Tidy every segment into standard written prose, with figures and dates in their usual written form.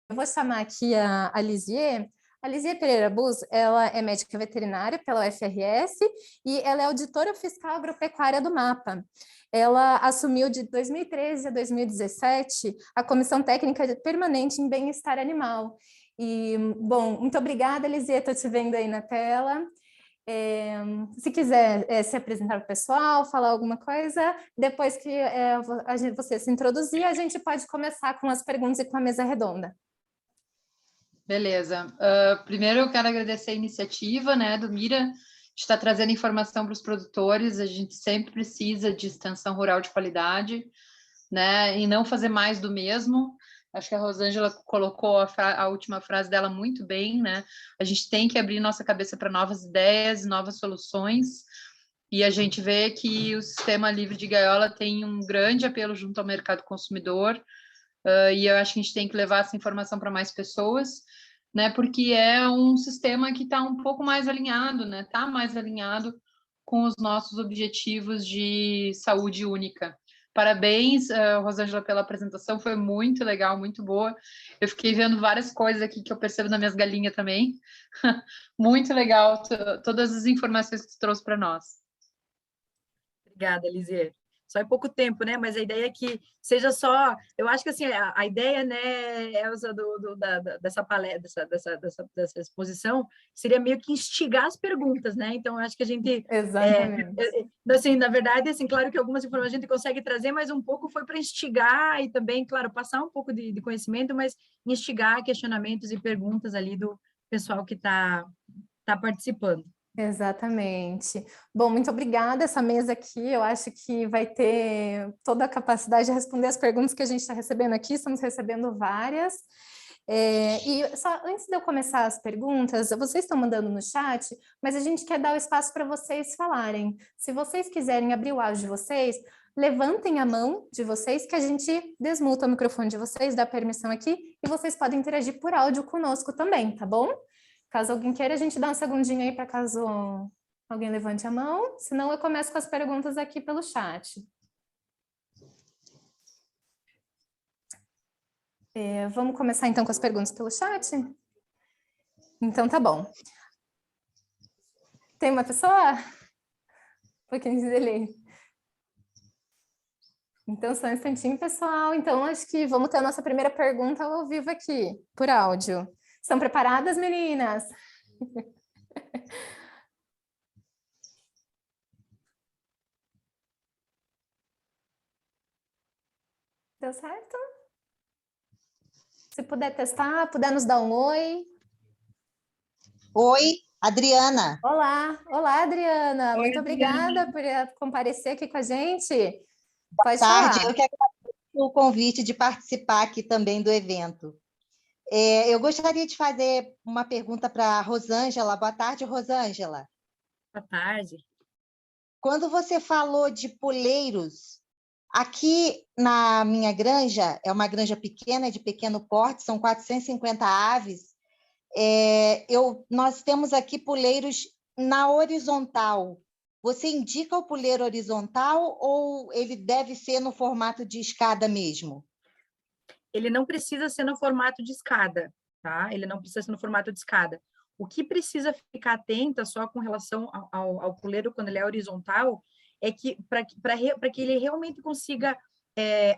Eu vou chamar aqui a Lisier. A Lisier Pereira Bus, ela é médica veterinária pela UFRS e ela é auditora fiscal agropecuária do MAPA. Ela assumiu de 2013 a 2017 a Comissão Técnica Permanente em Bem-Estar Animal. E, bom, muito obrigada, Lisier, estou te vendo aí na tela. Se quiser se apresentar para o pessoal, falar alguma coisa, depois que você se introduzir, a gente pode começar com as perguntas e com a mesa redonda. Beleza. Primeiro eu quero agradecer a iniciativa, né, do Mira, de estar trazendo informação para os produtores. A gente sempre precisa de extensão rural de qualidade, né, e não fazer mais do mesmo. Acho que a Rosângela colocou a última frase dela muito bem, né? A gente tem que abrir nossa cabeça para novas ideias, novas soluções, e a gente vê que o sistema livre de gaiola tem um grande apelo junto ao mercado consumidor, e eu acho que a gente tem que levar essa informação para mais pessoas, né? Porque é um sistema que está um pouco mais alinhado, né? Está mais alinhado com os nossos objetivos de saúde única. Parabéns, Rosângela, pela apresentação, foi muito legal, muito boa. Eu fiquei vendo várias coisas aqui que eu percebo nas minhas galinhas também. Muito legal todas as informações que tu trouxe para nós. Obrigada, Lisier. Só em pouco tempo, né? Mas a ideia é que seja só... Eu acho que assim, a ideia, né, Elza, dessa palestra, dessa exposição, seria meio que instigar as perguntas, né? Então, eu acho que a gente... Exatamente. Assim, na verdade, assim, claro que algumas informações a gente consegue trazer, mas um pouco foi para instigar e também, claro, passar um pouco de conhecimento, mas instigar questionamentos e perguntas ali do pessoal que está participando. Exatamente. Bom, muito obrigada. Essa mesa aqui, eu acho que vai ter toda a capacidade de responder as perguntas que a gente está recebendo aqui, estamos recebendo várias. E só antes de eu começar as perguntas, vocês estão mandando no chat, mas a gente quer dar o espaço para vocês falarem. Se vocês quiserem abrir o áudio de vocês, levantem a mão de vocês que a gente desmuta o microfone de vocês, dá permissão aqui, e vocês podem interagir por áudio conosco também, tá bom? Caso alguém queira, a gente dá um segundinho aí para caso alguém levante a mão. Senão, eu começo com as perguntas aqui pelo chat. Vamos começar, então, com as perguntas pelo chat? Então, tá bom. Tem uma pessoa? Um pouquinho de delay. Então, só um instantinho, pessoal. Então, acho que vamos ter a nossa primeira pergunta ao vivo aqui, por áudio. Estão preparadas, meninas? Deu certo? Se puder testar, puder nos dar um oi. Oi, Adriana. Olá, Adriana. Oi, Muito Adriana. obrigada por comparecer aqui com a gente. Pode Boa tarde, falar. eu que agradeço o convite de participar aqui também do evento. Eu gostaria de fazer uma pergunta para a Rosângela. Boa tarde, Rosângela. Boa tarde. Quando você falou de poleiros, aqui na minha granja, é uma granja pequena, de pequeno porte, são 450 aves, nós temos aqui poleiros na horizontal. Você indica o poleiro horizontal ou ele deve ser no formato de escada mesmo? Ele não precisa ser no formato de escada, tá? Ele não precisa ser no formato de escada. O que precisa ficar atenta só com relação ao puleiro quando ele é horizontal é que para que ele realmente consiga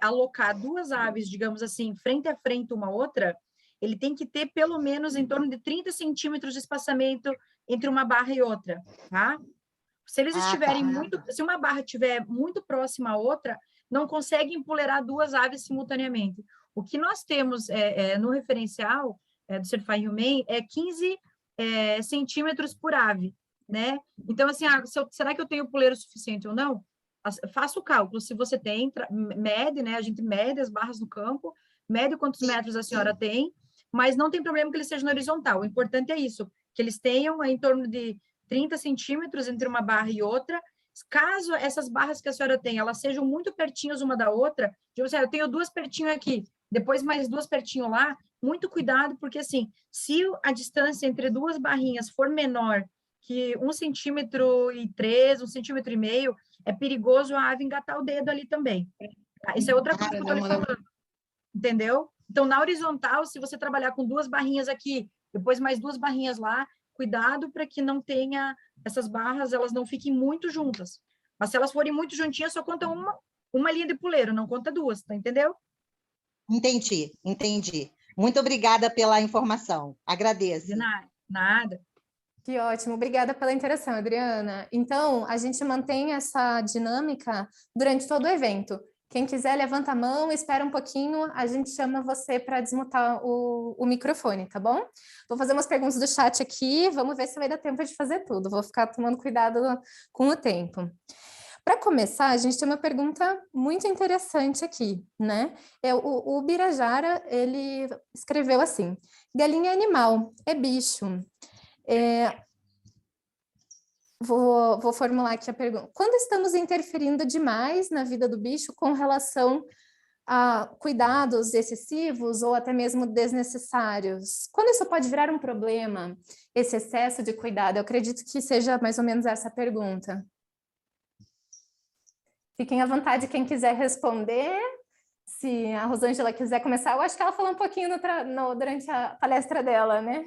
alocar duas aves, digamos assim, frente a frente uma outra, ele tem que ter pelo menos em torno de 30 centímetros de espaçamento entre uma barra e outra, tá? Se eles estiverem se uma barra estiver muito próxima à outra, não consegue empoleirar duas aves simultaneamente. O que nós temos no referencial do Certified Humane é 15 centímetros por ave, né? Então, assim, será que eu tenho puleiro suficiente ou não? Faça o cálculo. Se você tem, mede, né? A gente mede as barras no campo, mede quantos metros a senhora tem, mas não tem problema que ele seja no horizontal. O importante é isso, que eles tenham em torno de 30 centímetros entre uma barra e outra. Caso essas barras que a senhora tem, elas sejam muito pertinhas uma da outra, tipo assim, eu tenho duas pertinho aqui, depois mais duas pertinho lá, muito cuidado, porque assim, se a distância entre duas barrinhas for menor que 1,3 cm, 1,5 cm, é perigoso a ave engatar o dedo ali também. Tá? Isso é outra coisa que eu estou lhe falando, entendeu? Então, Então, na horizontal, se você trabalhar com 2 barrinhas aqui, depois mais 2 barrinhas lá, cuidado para que não tenha essas barras, elas não fiquem muito juntas. Mas se elas forem muito juntinhas, só conta uma linha de puleiro, não conta 2, tá, entendeu? Entendi. Muito obrigada pela informação. Agradeço. De nada. Que ótimo, obrigada pela interação, Adriana. Então, a gente mantém essa dinâmica durante todo o evento. Quem quiser, levanta a mão, espera um pouquinho, a gente chama você para desmutar o microfone, tá bom? Vou fazer umas perguntas do chat aqui, vamos ver se vai dar tempo de fazer tudo. Vou ficar tomando cuidado com o tempo. Para começar, a gente tem uma pergunta muito interessante aqui, né? O Birajara, ele escreveu assim: galinha é animal, é bicho. Vou formular aqui a pergunta. Quando estamos interferindo demais na vida do bicho com relação a cuidados excessivos ou até mesmo desnecessários? Quando isso pode virar um problema, esse excesso de cuidado? Eu acredito que seja mais ou menos essa a pergunta. Fiquem à vontade, quem quiser responder. Se a Rosângela quiser começar, eu acho que ela falou um pouquinho durante a palestra dela, né?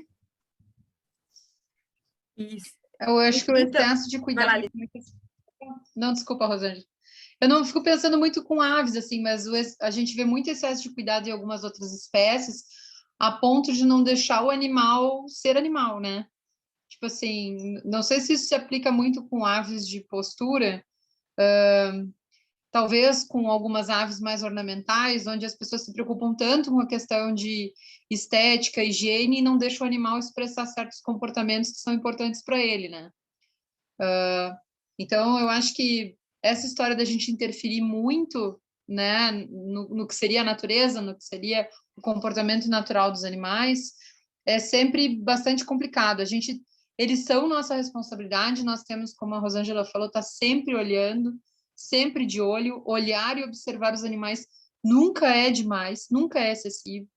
Isso. Eu acho que o Então, excesso de cuidado... vai lá, Não, desculpa, Rosângela. Eu não fico pensando muito com aves, assim, mas a gente vê muito excesso de cuidado em algumas outras espécies, a ponto de não deixar o animal ser animal, né? Tipo assim, não sei se isso se aplica muito com aves de postura, talvez com algumas aves mais ornamentais, onde as pessoas se preocupam tanto com a questão de estética, higiene, e não deixam o animal expressar certos comportamentos que são importantes para ele, né? Então, eu acho que essa história da gente interferir muito, né, no que seria a natureza, no que seria o comportamento natural dos animais, é sempre bastante complicado. Eles são nossa responsabilidade, nós temos, como a Rosângela falou, estar sempre olhando, sempre de olho, olhar e observar os animais nunca é demais, nunca é excessivo,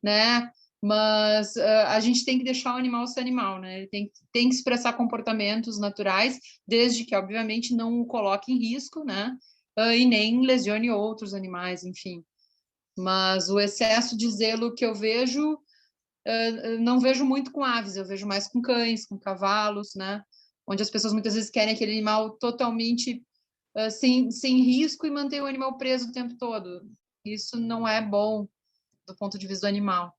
né? Mas a gente tem que deixar o animal ser animal, né? Ele tem que expressar comportamentos naturais, desde que, obviamente, não o coloque em risco, né? E nem lesione outros animais, enfim. Mas o excesso de zelo que eu vejo, não vejo muito com aves, eu vejo mais com cães, com cavalos, né? Onde as pessoas muitas vezes querem aquele animal totalmente sem risco e manter o animal preso o tempo todo. Isso não é bom do ponto de vista do animal.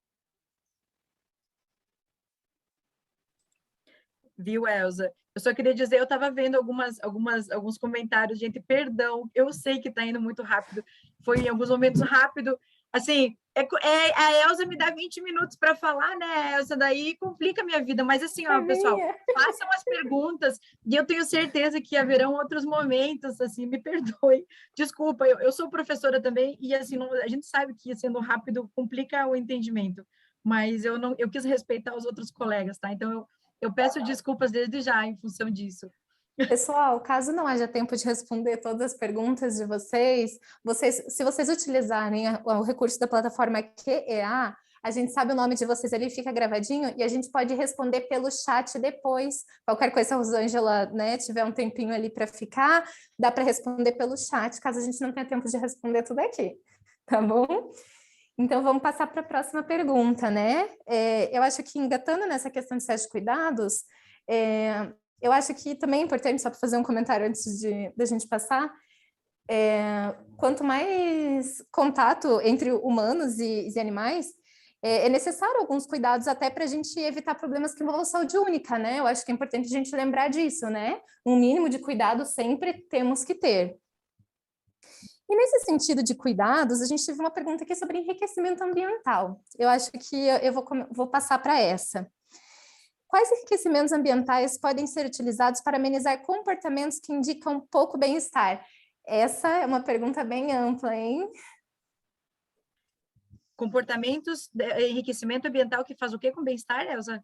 Viu, Elza? Eu só queria dizer, eu estava vendo alguns comentários, gente, perdão, eu sei que está indo muito rápido, foi em alguns momentos rápido, assim, a Elza me dá 20 minutos para falar, né, Elza, daí complica a minha vida, mas assim, ó, pessoal, façam as perguntas, e eu tenho certeza que haverão outros momentos, assim, me perdoe, desculpa, eu sou professora também, e assim, a gente sabe que sendo rápido complica o entendimento, mas eu quis respeitar os outros colegas, tá? Então, eu peço desculpas desde já em função disso. Pessoal, caso não haja tempo de responder todas as perguntas de vocês, se vocês utilizarem o recurso da plataforma QEA, a gente sabe o nome de vocês ali, fica gravadinho, e a gente pode responder pelo chat depois. Qualquer coisa, a Rosângela, né, tiver um tempinho ali para ficar, dá para responder pelo chat, caso a gente não tenha tempo de responder tudo aqui, tá bom? Então, vamos passar para a próxima pergunta, né? Eu acho que engatando nessa questão de excesso de cuidados, eu acho que também é importante, só para fazer um comentário antes da gente passar, quanto mais contato entre humanos e animais, é necessário alguns cuidados até para a gente evitar problemas que envolvam saúde única, né? Eu acho que é importante a gente lembrar disso, né? Um mínimo de cuidado sempre temos que ter. E nesse sentido de cuidados, a gente teve uma pergunta aqui sobre enriquecimento ambiental. Eu acho que eu vou passar para essa. Quais enriquecimentos ambientais podem ser utilizados para amenizar comportamentos que indicam pouco bem-estar? Essa é uma pergunta bem ampla, hein? Comportamentos, enriquecimento ambiental que faz o quê com bem-estar, Elza?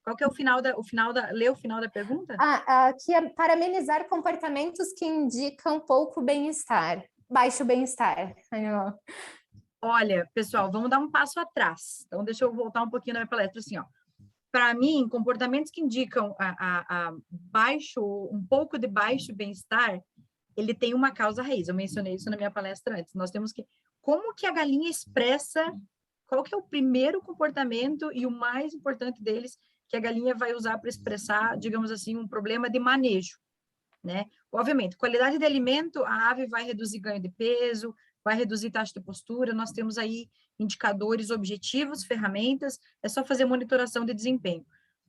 Qual que é o final lê o final da pergunta? Que é para amenizar comportamentos que indicam pouco bem-estar, baixo bem-estar. Olha, pessoal, vamos dar um passo atrás. Então, deixa eu voltar um pouquinho na minha palestra, assim, ó. Para mim, comportamentos que indicam um pouco de baixo bem-estar ele tem uma causa raiz. Eu mencionei isso na minha palestra antes. Nós temos que... Como que a galinha expressa... Qual que é o primeiro comportamento e o mais importante deles que a galinha vai usar para expressar, digamos assim, um problema de manejo, né? Obviamente, qualidade de alimento, a ave vai reduzir ganho de peso, vai reduzir taxa de postura, nós temos aí indicadores objetivos, ferramentas, é só fazer monitoração de desempenho.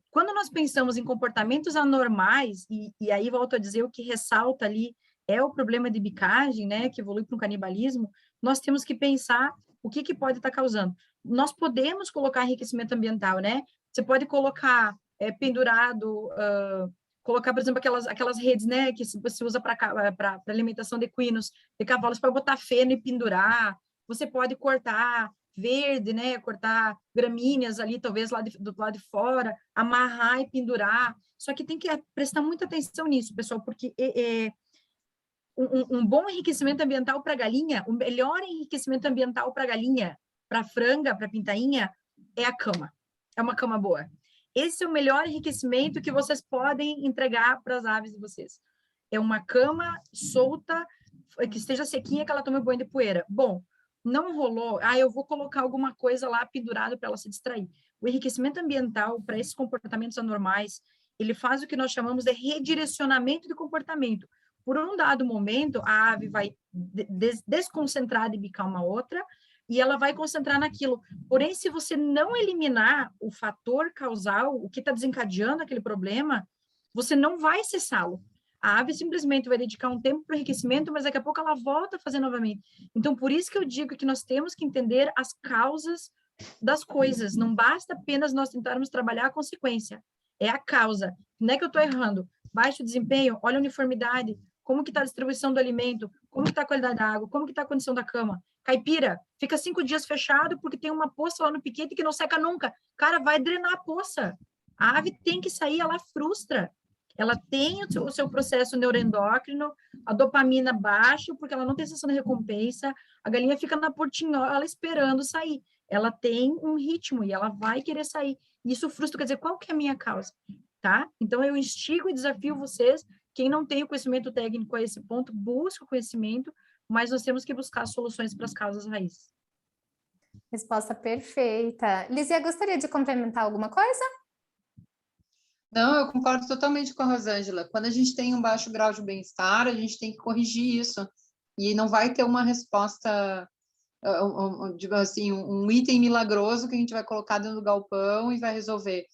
Quando nós pensamos em comportamentos anormais, e aí volto a dizer, o que ressalta ali é o problema de bicagem, né, que evolui para um canibalismo, nós temos que pensar o que pode estar causando. Nós podemos colocar enriquecimento ambiental, né? Você pode colocar pendurado, colocar, por exemplo, aquelas redes, né, que se usa para alimentação de equinos, de cavalos, para botar feno e pendurar. Você pode cortar verde, né, cortar gramíneas ali, talvez do lado de fora, amarrar e pendurar. Só que tem que prestar muita atenção nisso, pessoal, porque um bom enriquecimento ambiental para galinha, o melhor enriquecimento ambiental para galinha, para franga, para pintainha, é a cama. É uma cama boa. Esse é o melhor enriquecimento que vocês podem entregar para as aves de vocês. É uma cama solta, que esteja sequinha, que ela tome banho de poeira. Bom, não rolou, eu vou colocar alguma coisa lá pendurado para ela se distrair. O enriquecimento ambiental para esses comportamentos anormais, ele faz o que nós chamamos de redirecionamento de comportamento. Por um dado momento, a ave vai desconcentrar de bicar uma outra e ela vai concentrar naquilo. Porém, se você não eliminar o fator causal, o que está desencadeando aquele problema, você não vai cessá-lo. A ave simplesmente vai dedicar um tempo para o enriquecimento, mas daqui a pouco ela volta a fazer novamente. Então, por isso que eu digo que nós temos que entender as causas das coisas. Não basta apenas nós tentarmos trabalhar a consequência. É a causa. Não é que eu estou errando. Baixo desempenho, olha a uniformidade, como que está a distribuição do alimento, como que está a qualidade da água, como que está a condição da cama. Caipira, fica 5 dias fechado porque tem uma poça lá no piquete que não seca nunca. Cara, vai drenar a poça. A ave tem que sair, ela frustra. Ela tem o seu processo neuroendócrino, a dopamina baixa, porque ela não tem sensação de recompensa, a galinha fica na portinhola esperando sair. Ela tem um ritmo e ela vai querer sair. Isso frustra, quer dizer, qual que é a minha causa? Tá? Então, eu instigo e desafio vocês, quem não tem o conhecimento técnico a esse ponto, busque o conhecimento, mas nós temos que buscar soluções para as causas raízes. Resposta perfeita. Lizia, gostaria de complementar alguma coisa? Não, eu concordo totalmente com a Rosângela. Quando a gente tem um baixo grau de bem-estar, a gente tem que corrigir isso. E não vai ter uma resposta, digamos assim, um item milagroso que a gente vai colocar dentro do galpão e vai resolver.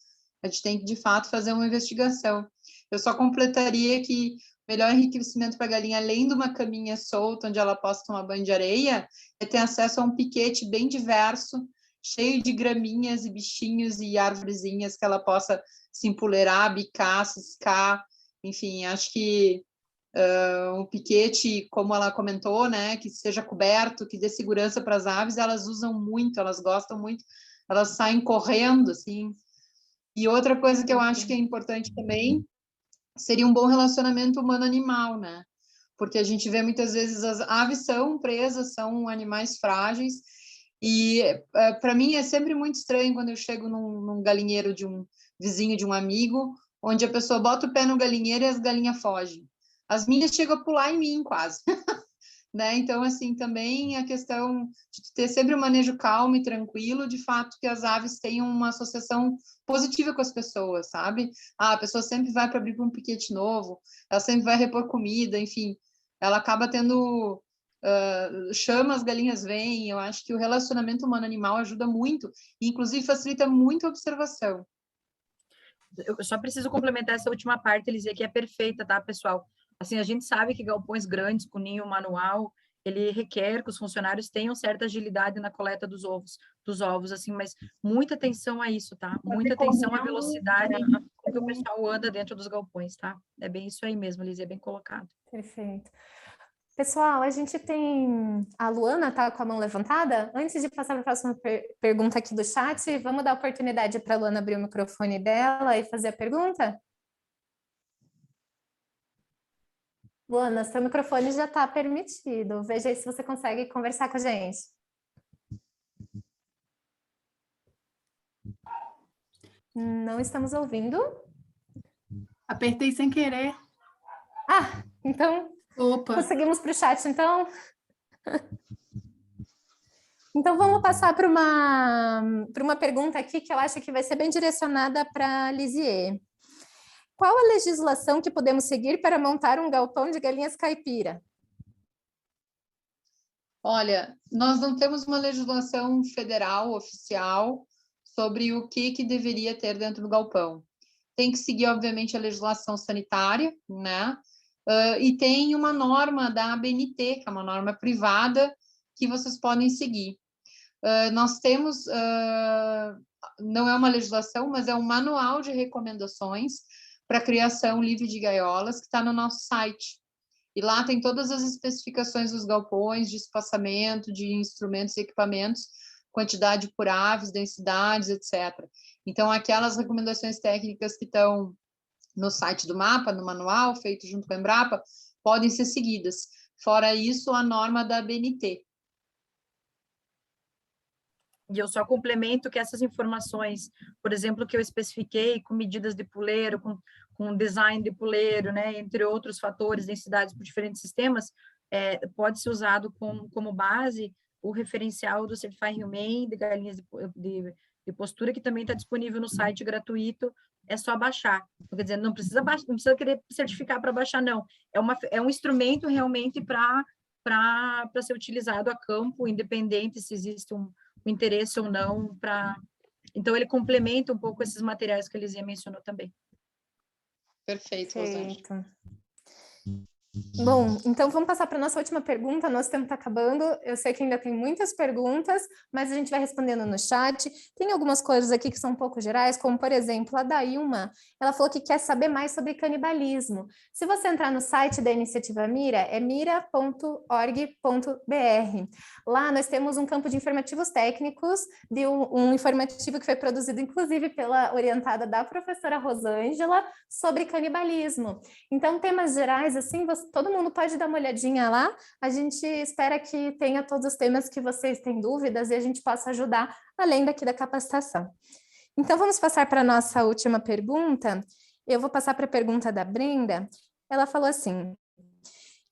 A gente tem que, de fato, fazer uma investigação. Eu só completaria que o melhor enriquecimento para a galinha, além de uma caminha solta, onde ela possa tomar banho de areia, é ter acesso a um piquete bem diverso, cheio de graminhas e bichinhos e árvorezinhas que ela possa se empoleirar, bicar, ciscar. Enfim, acho que um piquete, como ela comentou, né, que seja coberto, que dê segurança para as aves, elas usam muito, elas gostam muito, elas saem correndo, assim. E outra coisa que eu acho que é importante também seria um bom relacionamento humano-animal, né? Porque a gente vê muitas vezes as aves são presas, são animais frágeis, e para mim é sempre muito estranho quando eu chego num galinheiro de um vizinho, de um amigo, onde a pessoa bota o pé no galinheiro e as galinhas fogem. As minhas chegam a pular em mim quase. Né? Então, assim, também a questão de ter sempre um manejo calmo e tranquilo, de fato que as aves tenham uma associação positiva com as pessoas, sabe? A pessoa sempre vai para abrir para um piquete novo, ela sempre vai repor comida, enfim, ela acaba tendo chama, as galinhas vêm. Eu acho que o relacionamento humano-animal ajuda muito, e inclusive facilita muito a observação. Eu só preciso complementar essa última parte, Elisia, que é perfeita, tá, pessoal? Assim, a gente sabe que galpões grandes, com ninho manual, ele requer que os funcionários tenham certa agilidade na coleta dos ovos, assim, mas muita atenção a isso, tá? Muita atenção à velocidade com que o pessoal anda dentro dos galpões, tá? É bem isso aí mesmo, Elisia, é bem colocado. Perfeito. Pessoal, a gente tem... A Luana está com a mão levantada. Antes de passar para a próxima pergunta aqui do chat, vamos dar oportunidade para a Luana abrir o microfone dela e fazer a pergunta? Luana, seu microfone já está permitido. Veja aí se você consegue conversar com a gente. Não estamos ouvindo. Apertei sem querer. Ah, então Opa! Conseguimos para o chat, então? Então, vamos passar para uma pergunta aqui que eu acho que vai ser bem direcionada para a Lisier. Qual a legislação que podemos seguir para montar um galpão de galinhas caipira? Olha, nós não temos uma legislação federal oficial sobre o que deveria ter dentro do galpão. Tem que seguir, obviamente, a legislação sanitária, né? E tem uma norma da ABNT, que é uma norma privada, que vocês podem seguir. Nós temos, não é uma legislação, mas é um manual de recomendações para a criação livre de gaiolas, que está no nosso site. E lá tem todas as especificações dos galpões, de espaçamento, de instrumentos e equipamentos, quantidade por aves, densidades, etc. Então, aquelas recomendações técnicas que estão no site do MAPA, no manual, feito junto com a Embrapa, podem ser seguidas. Fora isso, a norma da ABNT. E eu só complemento que essas informações, por exemplo, que eu especifiquei com medidas de puleiro, com design de puleiro, né, entre outros fatores, densidades por diferentes sistemas, pode ser usado como base o referencial do Certified Humane de galinhas de postura, que também está disponível no site gratuito, é só baixar. Quer dizer, não precisa querer certificar para baixar, não. É um instrumento realmente para ser utilizado a campo, independente se existe um interesse ou não Então, ele complementa um pouco esses materiais que a Lisier mencionou também. Perfeito, Rosângela. Bom, então vamos passar para a nossa última pergunta, nosso tempo está acabando, eu sei que ainda tem muitas perguntas, mas a gente vai respondendo no chat. Tem algumas coisas aqui que são um pouco gerais, como por exemplo, a Dailma, ela falou que quer saber mais sobre canibalismo. Se você entrar no site da Iniciativa Mira, é mira.org.br. Lá nós temos um campo de informativos técnicos, de um informativo que foi produzido inclusive pela orientada da professora Rosângela, sobre canibalismo. Então, temas gerais, assim, todo mundo pode dar uma olhadinha lá, a gente espera que tenha todos os temas que vocês têm dúvidas e a gente possa ajudar, além daqui da capacitação. Então, vamos passar para a nossa última pergunta. Eu vou passar para a pergunta da Brenda. Ela falou assim,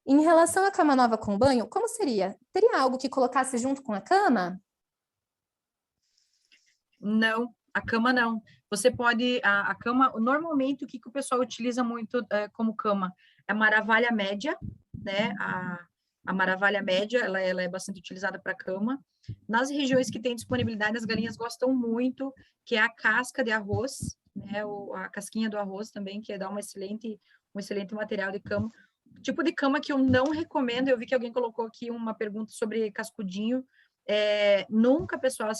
em relação à cama nova com banho, como seria? Teria algo que colocasse junto com a cama? Não, a cama não. Você pode, a cama, normalmente o que o pessoal utiliza muito como cama? A maravalha média, né? A maravalha média, ela é bastante utilizada para cama. Nas regiões que tem disponibilidade, as galinhas gostam muito, que é a casca de arroz, né? A casquinha do arroz também, que dá um excelente material de cama. O tipo de cama que eu não recomendo, eu vi que alguém colocou aqui uma pergunta sobre cascudinho. Nunca, pessoal,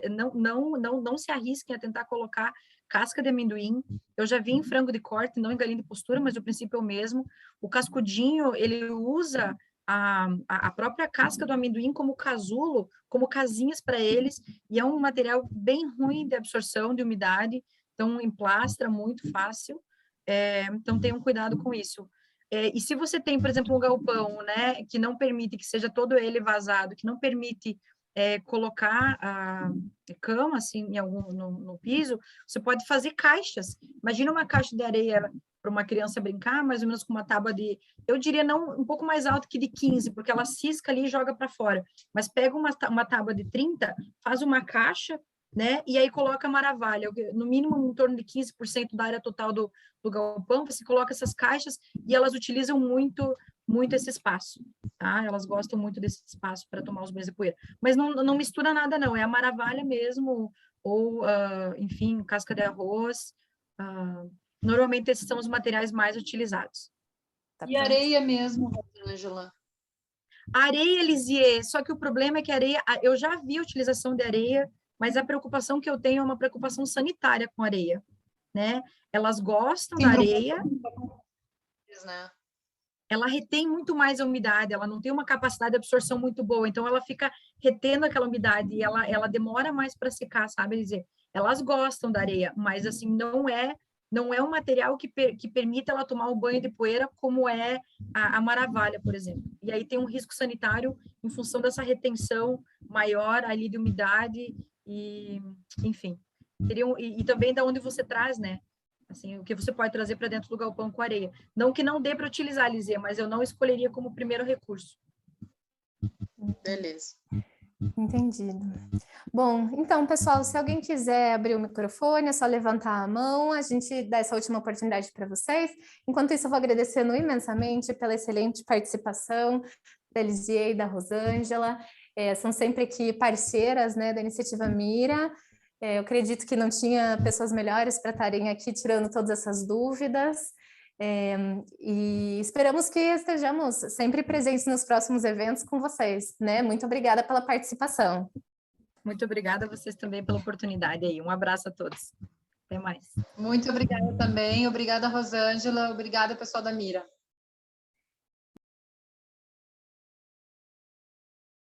não se arrisquem a tentar colocar casca de amendoim. Eu já vi em frango de corte, não em galinha de postura, mas o princípio é o mesmo. O cascudinho, ele usa a própria casca do amendoim como casulo, como casinhas para eles, e é um material bem ruim de absorção de umidade, então emplastra muito fácil, então tenham cuidado com isso. E se você tem, por exemplo, um galpão, né, que não permite que seja todo ele vazado, que não permite colocar a cama assim no piso, você pode fazer caixas. Imagina uma caixa de areia para uma criança brincar, mais ou menos com uma tábua de, eu diria não um pouco mais alto que de 15, porque ela cisca ali e joga para fora. Mas pega uma tábua de 30, faz uma caixa, né? E aí coloca a maravalha, no mínimo em torno de 15% da área total do galpão, você coloca essas caixas e elas utilizam muito esse espaço, tá? Elas gostam muito desse espaço para tomar os banhos de poeira. Mas não mistura nada, não. É a maravalha mesmo, ou, enfim, casca de arroz. Normalmente, esses são os materiais mais utilizados. Tá, e areia mesmo, Rosângela? Areia, Lisier, só que o problema é que areia... Eu já vi a utilização de areia, mas a preocupação que eu tenho é uma preocupação sanitária com areia, né? Elas gostam da areia... Né? Ela retém muito mais a umidade, ela não tem uma capacidade de absorção muito boa, então ela fica retendo aquela umidade e ela demora mais para secar, sabe, dizer? Elas gostam da areia, mas assim não é um material que permita ela tomar o banho de poeira como é a maravalha, por exemplo. E aí tem um risco sanitário em função dessa retenção maior ali de umidade e enfim. E também da onde você traz, né? Assim, o que você pode trazer para dentro do galpão com areia. Não que não dê para utilizar, Lizia, mas eu não escolheria como primeiro recurso. Beleza. Entendido. Bom, então, pessoal, se alguém quiser abrir o microfone, é só levantar a mão, a gente dá essa última oportunidade para vocês. Enquanto isso, eu vou agradecendo imensamente pela excelente participação da Lizia e da Rosângela. São sempre aqui parceiras, né, da Iniciativa Mira. Eu acredito que não tinha pessoas melhores para estarem aqui tirando todas essas dúvidas. E esperamos que estejamos sempre presentes nos próximos eventos com vocês, né? Muito obrigada pela participação. Muito obrigada a vocês também pela oportunidade aí. Um abraço a todos. Até mais. Muito obrigada também. Obrigada, Rosângela. Obrigada, pessoal da Mira.